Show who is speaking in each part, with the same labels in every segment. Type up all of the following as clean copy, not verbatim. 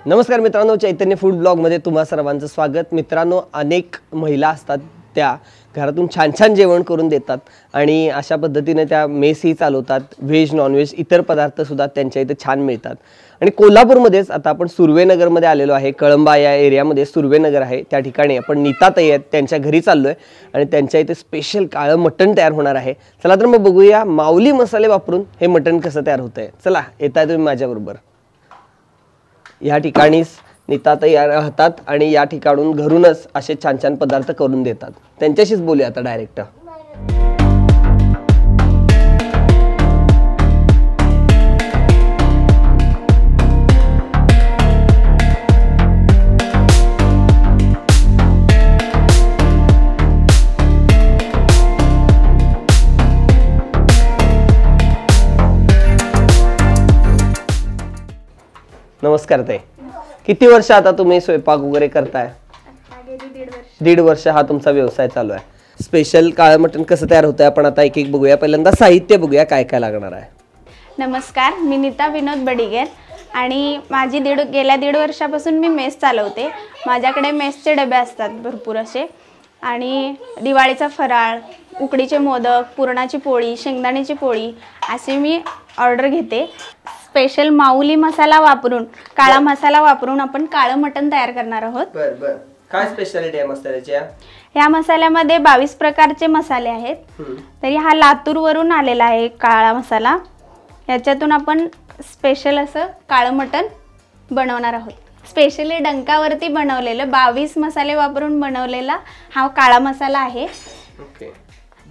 Speaker 1: नमस्कार मित्रांनो, चैतन्य फूड ब्लॉगमध्ये तुम्हा सर्वांचं स्वागत। मित्रांनो, अनेक महिला असतात त्या घरातून छान छान जेवण करून देतात आणि अशा पद्धतीने त्या मेसही चालवतात। व्हेज नॉनव्हेज इतर पदार्थ सुद्धा त्यांच्या इथे छान मिळतात। आणि कोल्हापूरमध्येच आता आपण सुर्वेनगरमध्ये आलेलो आहे। कळंबा या एरियामध्ये सुर्वेनगर आहे, त्या ठिकाणी आपण नीताताई आहेत त्यांच्या घरी चाललोय आणि त्यांच्या इथे स्पेशल काळं मटण तयार होणार आहे। चला तर मग बघूया माऊली मसाले वापरून हे मटण कसं तयार होतंय। चला, येताय तुम्ही माझ्याबरोबर। या ठिकाणी नीताताई राहतात आणि या ठिकाणून घरूनच असे छान छान पदार्थ करून देतात। त्यांच्याशीच बोलूया आता डायरेक्ट। नमस्कार ताई, किती वर्ष आता तुम्ही स्वयंपाक वगैरे करताय? दीड वर्ष हा तुमचा व्यवसाय चालू आहे। स्पेशल काळं मटण कसं तयार होतंय आपण आता एक एक बघूया। पहिल्यांदा साहित्य बघूया काय काय लागणार आहे।
Speaker 2: नमस्कार, मी नीता विनोद बडिगेर आणि माझी गेल्या दीड वर्षापासून मी मेस चालवते। माझ्याकडे मेसचे डबे असतात भरपूर असे, आणि दिवाळीचा फराळ, उकडीचे मोदक, पुरणाची पोळी, शेंगदाण्याची पोळी असे मी ऑर्डर घेते। स्पेशल माऊली मसाला वापरून, काळा मसाला वापरून आपण काळं मटण तयार करणार आहोत।
Speaker 1: बर बर, काय स्पेशालिटी आहे मसाल्याच्या?
Speaker 2: या मसाल्यामध्ये 22 प्रकारचे मसाले आहेत। तरी हा लातूर वरून आलेला आहे काळा मसाला। याच्यातून आपण स्पेशल असं काळं मटण बनवणार आहोत। स्पेशली डंकावरती बनवलेलं 22 मसाले वापरून बनवलेला हा काळा मसाला आहे।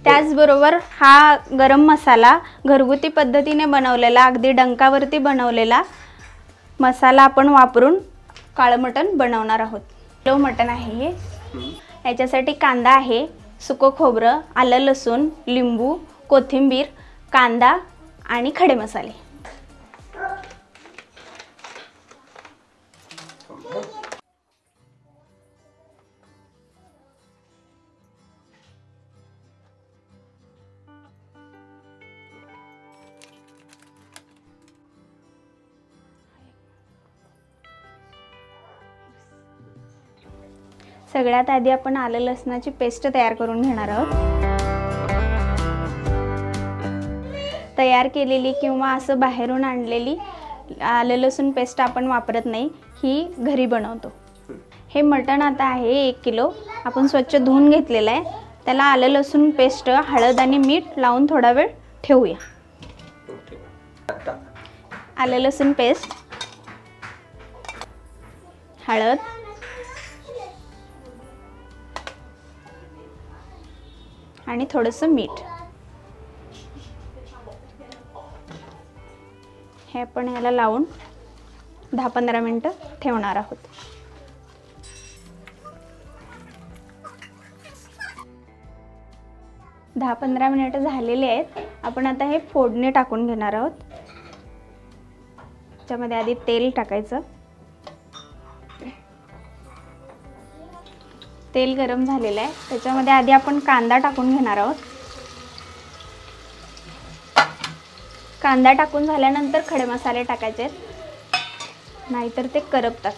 Speaker 2: त्याचबरोबर हा गरम मसाला घरगुती पद्धतीने बनवलेला, अगदी डंकावरती बनवलेला मसाला आपण वापरून काळं मटण बनवणार आहोत। किलो मटण आहे हे। याच्यासाठी कांदा आहे, सुकं खोबरं, आलं लसूण, लिंबू, कोथिंबीर, कांदा आणि खडे मसाले। सगळ्यात आधी आपण आलं लसणाची पेस्ट तयार करून घेणार आहोत। तयार केलेली किंवा असं बाहेरून आणलेली आलं लसूण पेस्ट आपण वापरत नाही, ही घरी बनवतो। हे मटण आता आहे 1 किलो, आपण स्वच्छ धुवून घेतलेलं आहे। त्याला आलं लसूण पेस्ट, हळद आणि मीठ लावून थोडा वेळ ठेवूया। आलं लसूण पेस्ट, हळद, आणि थोडंसं मीठ हे आपण याला लावून 10-15 मिनिटं ठेवणार आहोत। दहा 15 मिनिटं झालेली आहेत। आपण आता हे फोडणी टाकून घेणार आहोत। त्यामध्ये आधी तेल टाकायचं। तेल गरम झालेलं आहे, त्याच्यामध्ये आधी आपण कांदा टाकून घेणार आहोत। कांदा टाकून झाल्यानंतर खडे मसाले टाकायचे, नाहीतर ते करपतात।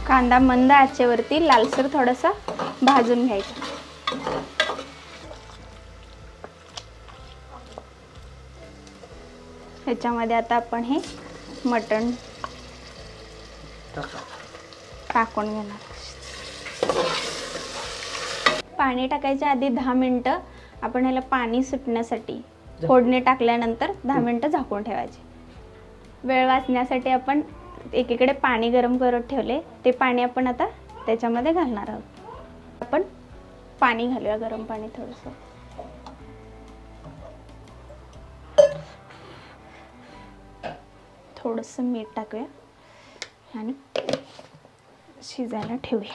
Speaker 2: कांदा मंद आचेवरती लालसर थोडासा भाजून घ्यायचा। ह्याच्यामध्ये आता आपण हे मटण टाकून घेणार। पाणी टाकायच्या आधी 10 मिनिटं आपण ह्याला पाणी सुटण्यासाठी, फोडणी टाकल्यानंतर 10 मिनिटं झाकून ठेवायचे। वेळ वाचण्यासाठी आपण एकीकडे पाणी गरम करत ठेवले, ते पाणी आपण आता त्याच्यामध्ये घालणार आहोत। आपण पाणी घालूया, गरम पाणी थोडंसं। थोडंसं मीठ टाकूया आणि शिजायला ठेवूया।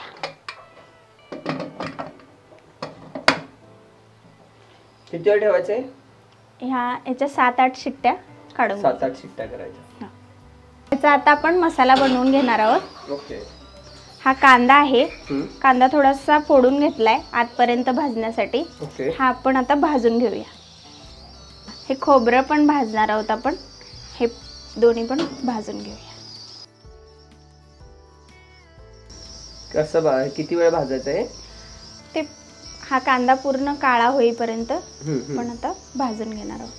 Speaker 1: किती वेळ ठेवायचे?
Speaker 2: याच्या 7-8 शिट्ट्या काढून
Speaker 1: 7-8 शिट्ट्या करायच्या।
Speaker 2: याचा आता आपण मसाला बनवून घेणार आहोत।
Speaker 1: ओके।
Speaker 2: हा कांदा आहे,
Speaker 1: हम्म.
Speaker 2: कांदा थोडासा फोडून घेतलाय आतपर्यंत भाजण्यासाठी.
Speaker 1: ओके.
Speaker 2: हा आपण आता भाजून घेऊया. हे खोबरं पण भाजणार आहोत आपण, हे दोन्ही पण भाजून घेऊया.
Speaker 1: कसं किती वेळ भाजायचं आहे
Speaker 2: ते हा कांदा पूर्ण काळा होईपर्यंत
Speaker 1: हम्म.
Speaker 2: पण आता भाजून घेणार आहोत.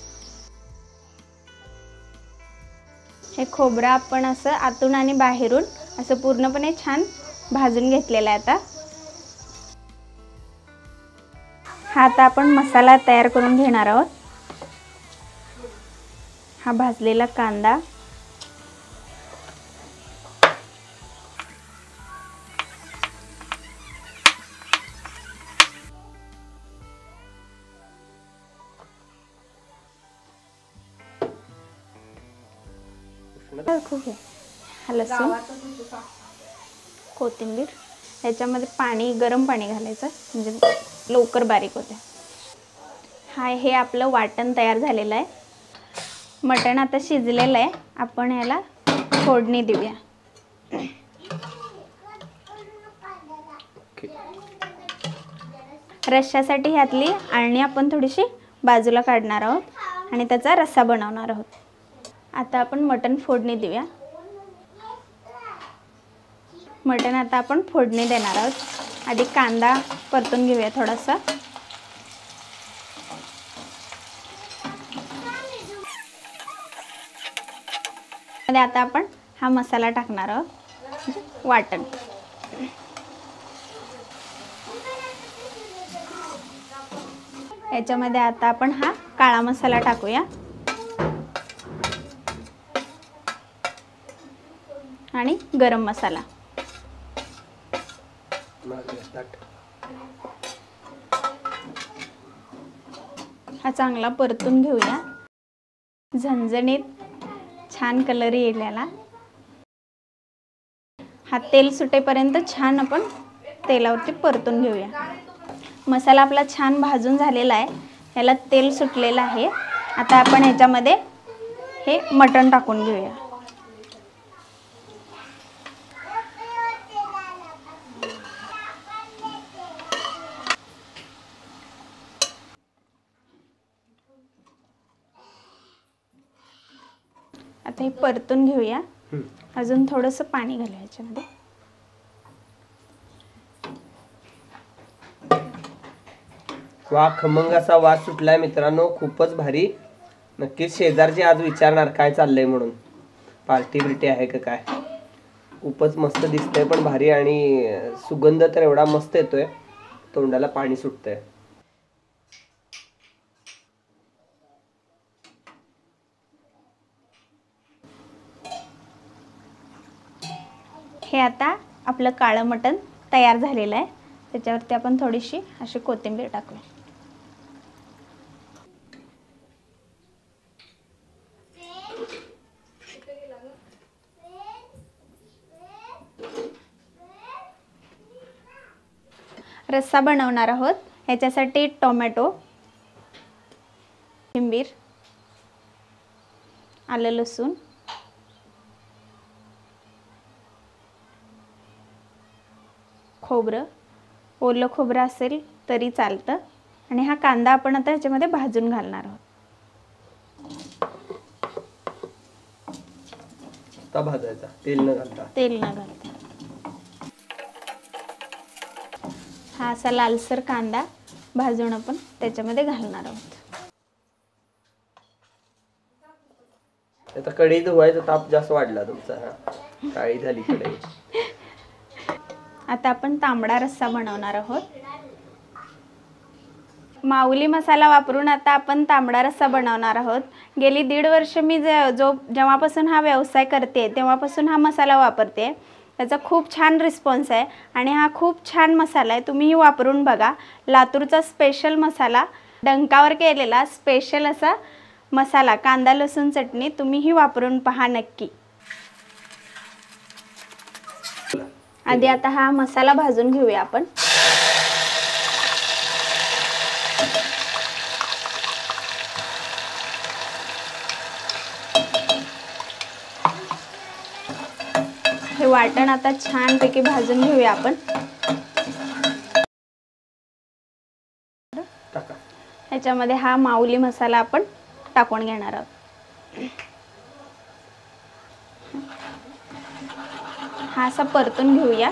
Speaker 2: हे खोबरं आपण असं आतून आणि बाहेरून असं पूर्णपणे छान भाजून घेतलेलं आहे. आता हा आता आपण मसाला तयार करून घेणार आहोत. हा भाजलेला कांदा, खूप आहे, हा लसूण, कोथिंबीर, याच्यामध्ये पाणी, गरम पाणी घालायचं म्हणजे लवकर बारीक होते. हा हे आपलं वाटण तयार झालेलं आहे. मटण आता शिजलेलं आहे. आपण याला फोडणी देऊया. रश्श्यासाठी ह्यातली अळणी आपण थोडीशी बाजूला काढणार आहोत आणि त्याचा रस्सा बनवणार आहोत. आता आपण मटण फोडणी देऊया. मटण आता आपण फोडणी देणार आहोत. आधी कांदा परतून घेऊया थोडासा. आता आपण हा मसाला टाकणार आहोत, वाटण. याच्यामध्ये आता आपण हा काळा मसाला टाकूया आणि गरम मसाला. हा चांगला परतून घेऊया. झणझणीत छान कलर येलेला. हा तेल सुटेपर्यंत छान आपण तेलावरती परतून घेऊया. मसाला आपला छान भाजून झालेला आहे. याला तेल सुटलेलं आहे. आता आपण ह्याच्यामध्ये हे मटण टाकून घेऊया. आता हे परतून घेऊया. अजून थोडंसं पाणी घालूया याच्यामध्ये.
Speaker 1: वा, खमंग असा वास सुटलाय मित्रांनो, खूपच भारी. नक्कीच शेजारची आज विचारणार काय चाललंय म्हणून, पार्टी बिर्टी आहे का काय. खूपच मस्त दिसतंय पण भारी, आणि सुगंध तर एवढा मस्त येतोय, तोंडाला पाणी सुटतंय.
Speaker 2: हे आता आपलं काळं मटण तयार झालेलं आहे. त्याच्यावरती आपण थोडीशी अशी कोथिंबीर टाकूया. रस्सा बनवणार आहोत. ह्याच्यासाठी टोमॅटो, कोथिंबीर, आलं लसूण, खोबरं, ओलं खोबरं असेल तरी चालतं, आणि हा कांदा आपण आता ह्याच्यामध्ये भाजून घालणार आहोत.
Speaker 1: भाजायचा, तेल न घालता.
Speaker 2: तेल न घालता. हा असा लालसर कांदा भाजून आपण त्याच्यामध्ये घालणार आहोत.
Speaker 1: आता कढई धुवायचा ताप जास्त वाढला तुमचा. हा, काळी झाली कढई.
Speaker 2: आता आपण तांबडा रस्सा बनवणार आहोत. माऊली मसाला वापरून आता आपण तांबडा रस्सा बनवणार आहोत. गेली 1.5 वर्ष मी जेव्हापासून हा व्यवसाय करते तेव्हापासून हा मसाला वापरते. त्याचा खूप छान रिस्पॉन्स आहे आणि हा खूप छान मसाला आहे. तुम्हीही वापरून बघा. लातूरचा स्पेशल मसाला, डंकावर केलेला स्पेशल असा मसाला, कांदा लसूण चटणी, तुम्हीही वापरून पहा नक्की. आधी आता हा मसाला भाजून घेऊया आपण. हे वाटण आता छानपैकी भाजून घेऊया आपण. ह्याच्यामध्ये हा माऊली मसाला आपण टाकून घेणार आहोत. हा असा परतून घेऊया.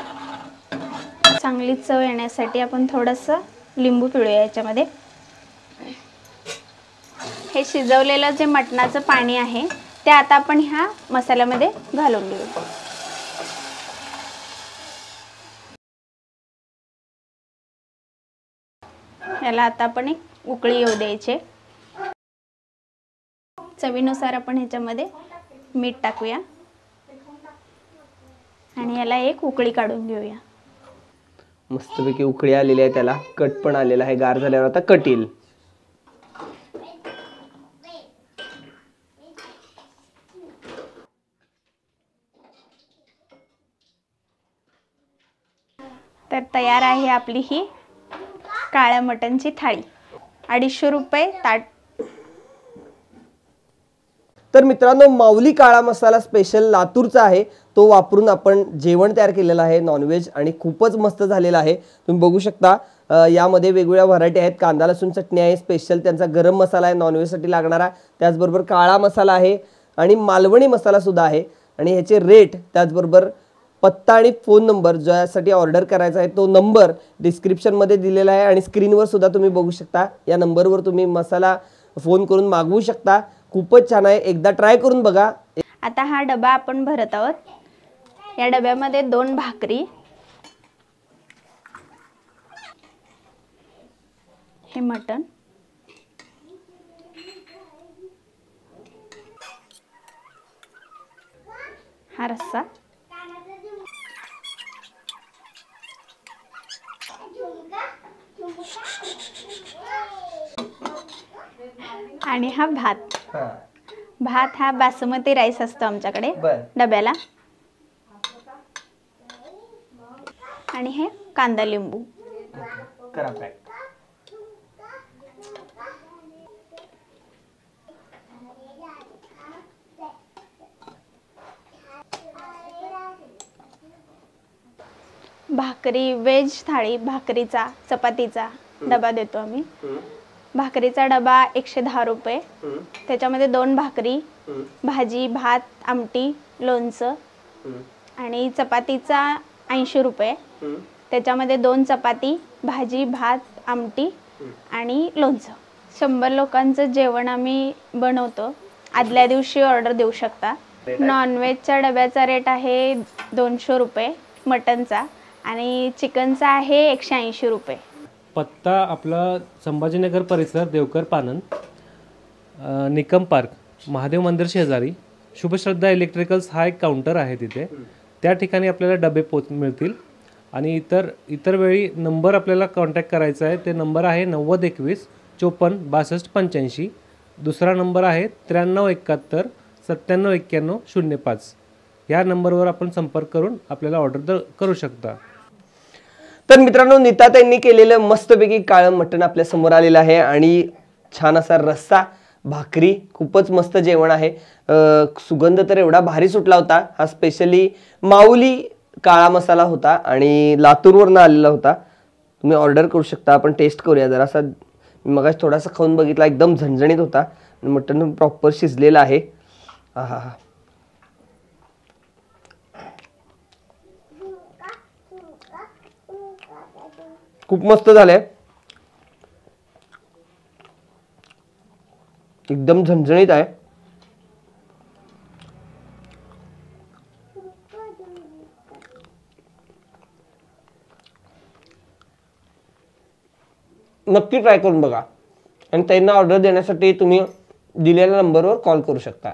Speaker 2: चांगली चव येण्यासाठी आपण थोडंसं लिंबू पिळूया याच्यामध्ये. हे शिजवलेलं जे मटणाचं पाणी आहे ते आता आपण ह्या मसाल्यामध्ये घालून घेऊ. याला आता आपण एक उकळी येऊ द्यायची. चवीनुसार आपण ह्याच्यामध्ये मीठ टाकूया आणि याला एक उकळी काढून घेऊया.
Speaker 1: मस्तपैकी उकळी आलेली आहे, त्याला कट पण आलेला आहे. गार झाल्यावर आता कट येईल.
Speaker 2: तर तयार आहे आपली ही काळ्या मटणची थाळी. 250 रुपये ताट.
Speaker 1: तर मित्रांनो, माऊली काळा मसाला स्पेशल लातूरचा आहे. तो वापरून आपण जेवण तयार केलेलं आहे नॉनव्हेज, आणि खूपच मस्त झालेलं आहे. तुम्ही बघू शकता यामध्ये वेगवेगळ्या व्हरायटी आहेत. कांदा लसूण चटणी आहे स्पेशल, त्यांचा गरम मसाला आहे नॉनव्हेजसाठी लागणारा, त्याचबरोबर काळा मसाला आहे आणि मालवणी मसाला सुद्धा आहे. आणि ह्याचे रेट, त्याचबरोबर पत्ता आणि फोन नंबर ज्यासाठी ऑर्डर करायचा आहे तो नंबर डिस्क्रिप्शनमध्ये दिलेला आहे आणि स्क्रीनवर सुद्धा तुम्ही बघू शकता. या नंबरवर तुम्ही मसाला फोन करून मागवू शकता. खूपच छान आहे, एकदा ट्राय करून बघा.
Speaker 2: आता हा डबा आपण भरत आहोत. या डब्यामध्ये 2 भाकरी, हे मटण, हा रस्सा आणि हा भात. भात हा बासमती राईस असतो आमच्याकडे डब्याला. आणि हे कांदा लिंबू. भाकरी, व्हेज थाळी, भाकरीचा चपातीचा डबा देतो आम्ही. भाकरीचा डबा 110 रुपये. त्याच्यामध्ये 2 भाकरी, भाजी, भात, आमटी, लोणचं. आणि चपातीचा 80 रुपये. त्याच्यामध्ये 2 चपाती, भाजी, भात, आमटी आणि लोणचं. 100 लोकांचं जेवण आम्ही बनवतो. आदल्या दिवशी ऑर्डर देऊ शकता. नॉनव्हेजच्या डब्याचा रेट आहे 200 रुपये मटनचा, आणि चिकनचा आहे 180 रुपये.
Speaker 3: पत्ता आपला संभाजीनगर परिसर, देवकर पानन, निकम पार्क, महादेव मंदिर शेजारी शुभश्रद्धा इलेक्ट्रिकल्स हा एक काउंटर आहे तिथे. त्या ठिकाणी आपल्याला डबे मिळतील. आणि इतर वेळी नंबर आपल्याला कॉन्टॅक्ट करायचा आहे. ते नंबर आहे 90 21 54 62 85. दुसरा नंबर आहे 93 71 97 91 05. या नंबरवर आपण संपर्क करून आपल्याला ऑर्डर करू शकता.
Speaker 1: तर मित्रांनो, नीताताईंनी केलेलं मस्तपैकी काळं मटण आपल्या समोर आलेलं आहे आणि छान असा रस्सा, भाकरी, खूपच मस्त जेवण आहे. सुगंध तर एवढा भारी सुटला होता. हा स्पेशली माऊली काळा मसाला होता आणि लातूरवरून आलेला होता. तुम्ही ऑर्डर करू शकता. आपण टेस्ट करूया जरासा. मगाच थोडासा खाऊन बघितला, एकदम झणझणीत होता. मटण प्रॉपर शिजलेलं आहे. आहा, खूप मस्त झालंय. एकदम झणझणीत आहे. नक्की ट्राय करून बघा आणि त्यांना ऑर्डर देण्यासाठी तुम्ही दिलेल्या नंबरवर कॉल करू शकता.